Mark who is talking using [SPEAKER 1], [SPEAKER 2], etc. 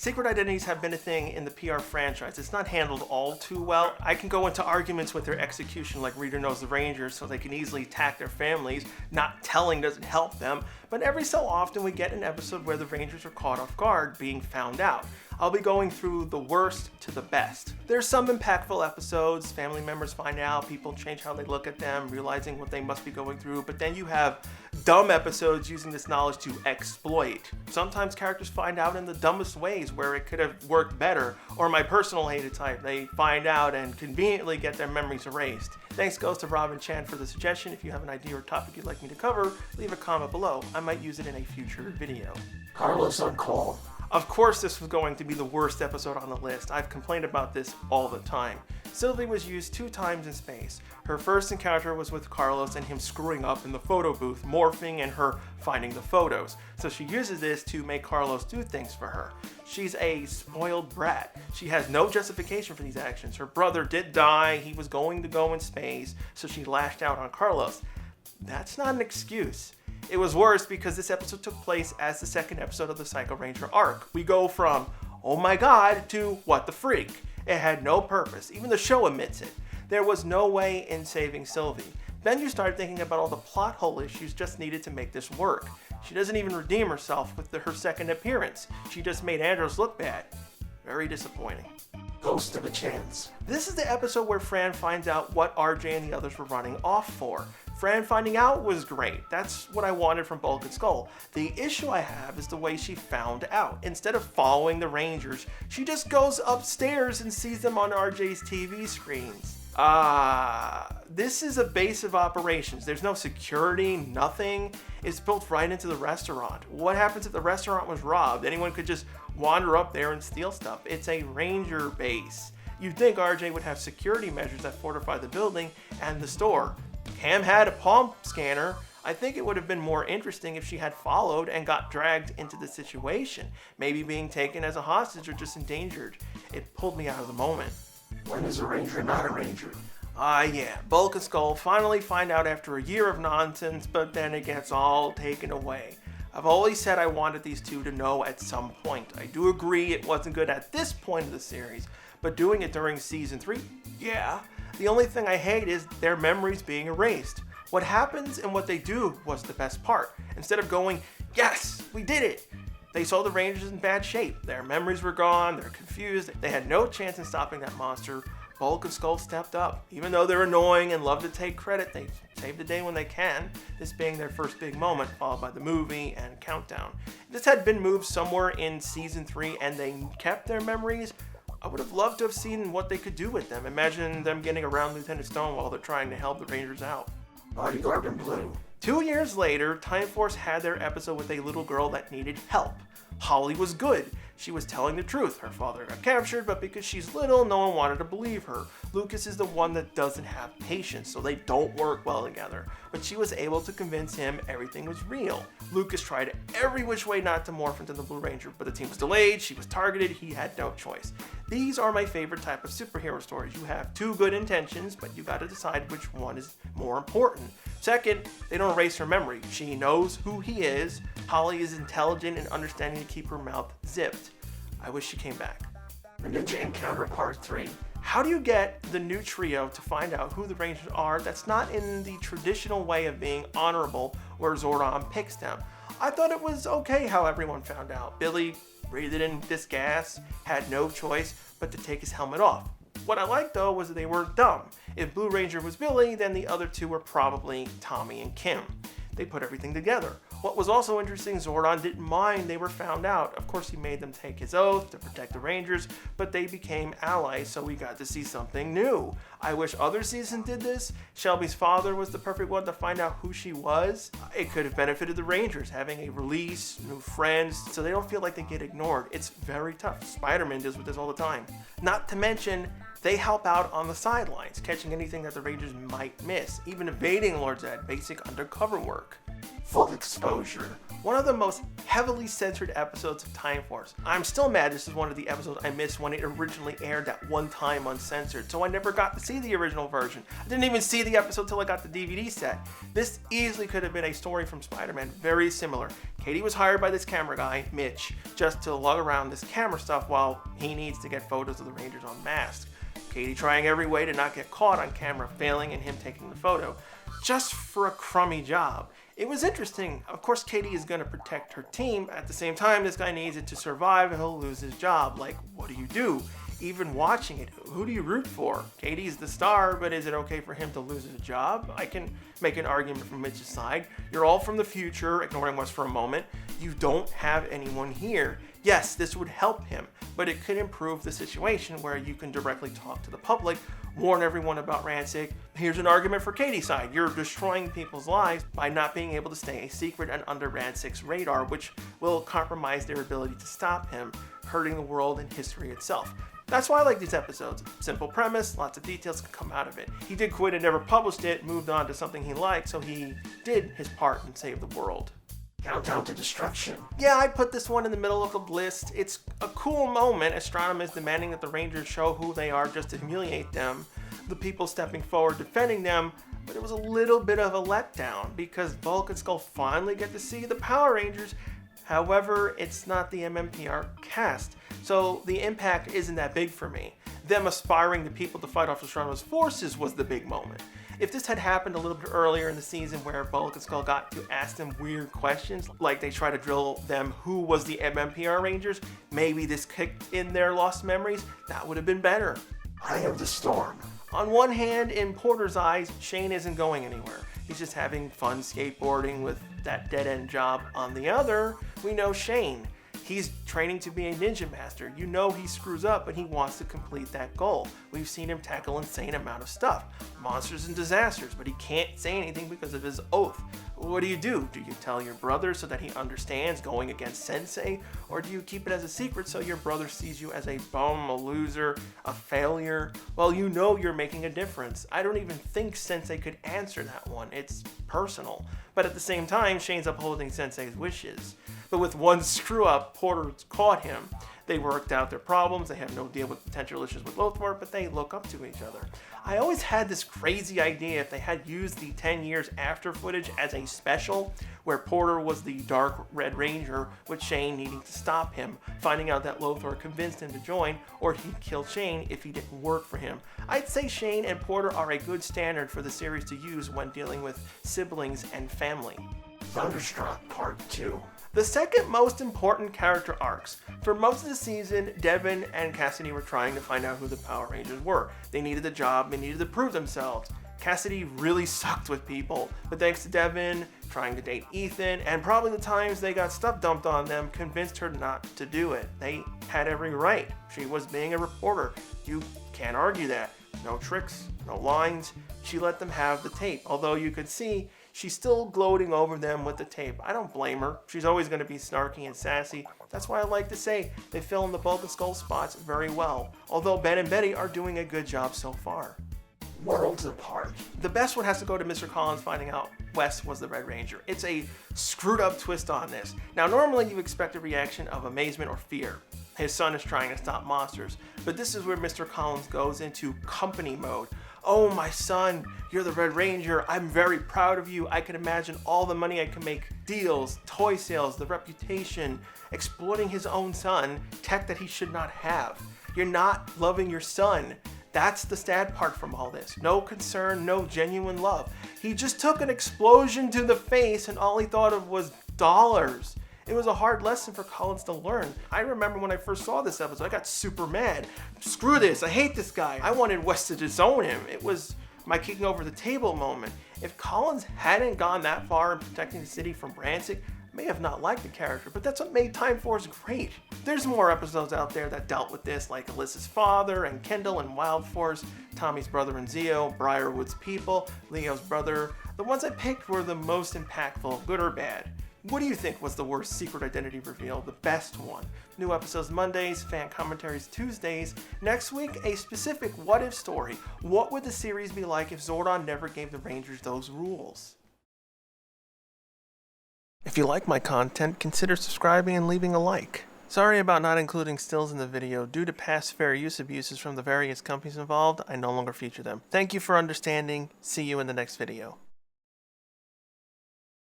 [SPEAKER 1] Secret identities have been a thing in the PR franchise. It's not handled all too well. I can go into arguments with their execution like Reader Knows the Rangers so they can easily attack their families. Not telling doesn't help them, but every so often we get an episode where the Rangers are caught off guard being found out. I'll be going through the worst to the best. There's some impactful episodes, family members find out, people change how they look at them, realizing what they must be going through, but then you have dumb episodes using this knowledge to exploit. Sometimes characters find out in the dumbest ways where it could have worked better, or my personal hated type, they find out and conveniently get their memories erased. Thanks goes to Robin Chan for the suggestion. If you have an idea or topic you'd like me to cover, leave a comment below. I might use it in a future video.
[SPEAKER 2] Carlos on call.
[SPEAKER 1] Of course this was going to be the worst episode on the list. I've complained about this all the time. Sylvie was used 2 times in space. Her first encounter was with Carlos and him screwing up in the photo booth, morphing and her finding the photos. So she uses this to make Carlos do things for her. She's a spoiled brat. She has no justification for these actions. Her brother did die, he was going to go in space, so she lashed out on Carlos. That's not an excuse. It was worse because this episode took place as the second episode of the Psycho Ranger arc. We go from, oh my god, to what the freak. It had no purpose. Even the show admits it. There was no way in saving Sylvie. Then you start thinking about all the plot hole issues just needed to make this work. She doesn't even redeem herself with her second appearance. She just made Andros look bad. Very disappointing.
[SPEAKER 2] Ghost of a Chance.
[SPEAKER 1] This is the episode where Fran finds out what RJ and the others were running off for. Fran finding out was great. That's what I wanted from Bulk and Skull. The issue I have is the way she found out. Instead of following the Rangers, she just goes upstairs and sees them on RJ's TV screens. This is a base of operations. There's no security, nothing. It's built right into the restaurant. What happens if the restaurant was robbed? Anyone could just wander up there and steal stuff. It's a Ranger base. You'd think RJ would have security measures that fortify the building and the store. Cam had a palm scanner. I think it would have been more interesting if she had followed and got dragged into the situation, maybe being taken as a hostage or just endangered. It pulled me out of the moment.
[SPEAKER 2] When is a Ranger not a Ranger?
[SPEAKER 1] Yeah, Bulk and Skull finally find out after a year of nonsense, but then it gets all taken away. I've always said I wanted these two to know at some point. I do agree it wasn't good at this point of the series, but doing it during season 3, yeah. The only thing I hate is their memories being erased. What happens and what they do was the best part. Instead of going, yes, we did it, they saw the Rangers in bad shape. Their memories were gone, they're confused, they had no chance in stopping that monster. Bulk and Skull stepped up. Even though they're annoying and love to take credit, they save the day when they can, this being their first big moment, followed by the movie and countdown. If this had been moved somewhere in season 3 and they kept their memories, I would have loved to have seen what they could do with them. Imagine them getting around Lieutenant Stone while they're trying to help the Rangers out.
[SPEAKER 2] Bodyguard In Blue.
[SPEAKER 1] 2 years later, Time Force had their episode with a little girl that needed help. Holly was good. She was telling the truth. Her father got captured, but because she's little, no one wanted to believe her. Lucas is the one that doesn't have patience, so they don't work well together. But she was able to convince him everything was real. Lucas tried every which way not to morph into the Blue Ranger, but the team was delayed, she was targeted, he had no choice. These are my favorite type of superhero stories. You have 2 good intentions, but you gotta decide which one is more important. Second, they don't erase her memory. She knows who he is. Holly is intelligent and understanding to keep her mouth zipped. I wish she came back.
[SPEAKER 2] Ninja Encounter Part 3.
[SPEAKER 1] How do you get the new trio to find out who the Rangers are that's not in the traditional way of being honorable where Zordon picks them? I thought it was okay how everyone found out. Billy breathed in this gas, had no choice but to take his helmet off. What I liked though was that they weren't dumb. If Blue Ranger was Billy, then the other 2 were probably Tommy and Kim. They put everything together. What was also interesting, Zordon didn't mind they were found out. Of course, he made them take his oath to protect the Rangers, but they became allies, so we got to see something new. I wish other seasons did this. Shelby's father was the perfect one to find out who she was. It could have benefited the Rangers, having a release, new friends, so they don't feel like they get ignored. It's very tough. Spider-Man deals with this all the time. Not to mention, they help out on the sidelines, catching anything that the Rangers might miss, even evading Lord Zed, basic undercover work.
[SPEAKER 2] Full exposure.
[SPEAKER 1] One of the most heavily censored episodes of Time Force. I'm still mad this is one of the episodes I missed when it originally aired that one time uncensored, so I never got to see the original version. I didn't even see the episode till I got the DVD set. This easily could have been a story from Spider-Man, very similar. Katie was hired by this camera guy, Mitch, just to lug around this camera stuff while he needs to get photos of the Rangers unmasked. Katie trying every way to not get caught on camera, failing and him taking the photo, just for a crummy job. It was interesting. Of course, Katie is going to protect her team. At the same time, this guy needs it to survive and he'll lose his job. Like, what do you do? Even watching it, who do you root for? Katie's the star, but is it okay for him to lose his job? I can make an argument from Mitch's side. You're all from the future, ignoring us for a moment. You don't have anyone here. Yes, this would help him, but it could improve the situation where you can directly talk to the public, warn everyone about Rancic. Here's an argument for Katie's side. You're destroying people's lives by not being able to stay a secret and under Rancic's radar, which will compromise their ability to stop him, hurting the world and history itself. That's why I like these episodes. Simple premise, lots of details can come out of it. He did quit and never published it, moved on to something he liked, so he did his part and saved the world.
[SPEAKER 2] Countdown to destruction.
[SPEAKER 1] Yeah, I put this one in the middle of the list. It's a cool moment. Astronomers demanding that the Rangers show who they are just to humiliate them. The people stepping forward defending them. But it was a little bit of a letdown because Bulk and Skull finally get to see the Power Rangers. However, it's not the mmpr cast, so the impact isn't that big for me. Them aspiring the people to fight off Astronomer's forces was the big moment. If this had happened a little bit earlier in the season where Bulk and Skull got to ask them weird questions, like they try to drill them who was the mmpr Rangers, maybe this kicked in their lost memories, that would have been better.
[SPEAKER 2] Eye of the Storm.
[SPEAKER 1] On one hand, in Porter's eyes, Shane isn't going anywhere. He's just having fun skateboarding with that dead-end job. On the other, we know Shane. He's training to be a ninja master. You know he screws up, but he wants to complete that goal. We've seen him tackle insane amount of stuff. Monsters and disasters, but he can't say anything because of his oath. What do? Do you tell your brother so that he understands going against Sensei? Or do you keep it as a secret so your brother sees you as a bum, a loser, a failure? Well, you know you're making a difference. I don't even think Sensei could answer that one. It's personal. But at the same time, Shane's upholding Sensei's wishes. But with one screw up, Porter caught him. They worked out their problems. They have no deal with potential issues with Lothar, but they look up to each other. I always had this crazy idea if they had used the 10 years after footage as a special, where Porter was the Dark Red Ranger, with Shane needing to stop him, finding out that Lothar convinced him to join, or he'd kill Shane if he didn't work for him. I'd say Shane and Porter are a good standard for the series to use when dealing with siblings and family.
[SPEAKER 2] Thunderstruck Part 2.
[SPEAKER 1] The second most important character arcs. For most of the season, Devin and Cassidy were trying to find out who the Power Rangers were. They needed a job, they needed to prove themselves. Cassidy really sucked with people, but thanks to Devin trying to date Ethan, and probably the times they got stuff dumped on them, convinced her not to do it. They had every right. She was being a reporter. You can't argue that. No tricks, no lines. She let them have the tape, although you could see she's still gloating over them with the tape. I don't blame her. She's always going to be snarky and sassy. That's why I like to say they fill in the Bulk and Skull spots very well, although Ben and Betty are doing a good job so far.
[SPEAKER 2] Worlds Apart.
[SPEAKER 1] The best one has to go to Mr. Collins finding out Wes was the Red Ranger. It's a screwed up twist on this. Now, normally you expect a reaction of amazement or fear. His son is trying to stop monsters, but this is where Mr. Collins goes into company mode. Oh, my son, you're the Red Ranger. I'm very proud of you. I can imagine all the money I can make. Deals, toy sales, the reputation, exploiting his own son, tech that he should not have. You're not loving your son. That's the sad part from all this. No concern, no genuine love. He just took an explosion to the face and all he thought of was dollars. It was a hard lesson for Collins to learn. I remember when I first saw this episode, I got super mad. Screw this, I hate this guy. I wanted Wes to disown him. It was my kicking over the table moment. If Collins hadn't gone that far in protecting the city from Rancic, I may have not liked the character, but that's what made Time Force great. There's more episodes out there that dealt with this, like Alyssa's father and Kendall and Wild Force, Tommy's brother and Zeo, Briarwood's people, Leo's brother. The ones I picked were the most impactful, good or bad. What do you think was the worst secret identity reveal, the best one? New episodes Mondays, fan commentaries Tuesdays. Next week, a specific what-if story. What would the series be like if Zordon never gave the Rangers those rules? If you like my content, consider subscribing and leaving a like. Sorry about not including stills in the video. Due to past fair use abuses from the various companies involved, I no longer feature them. Thank you for understanding. See you in the next video.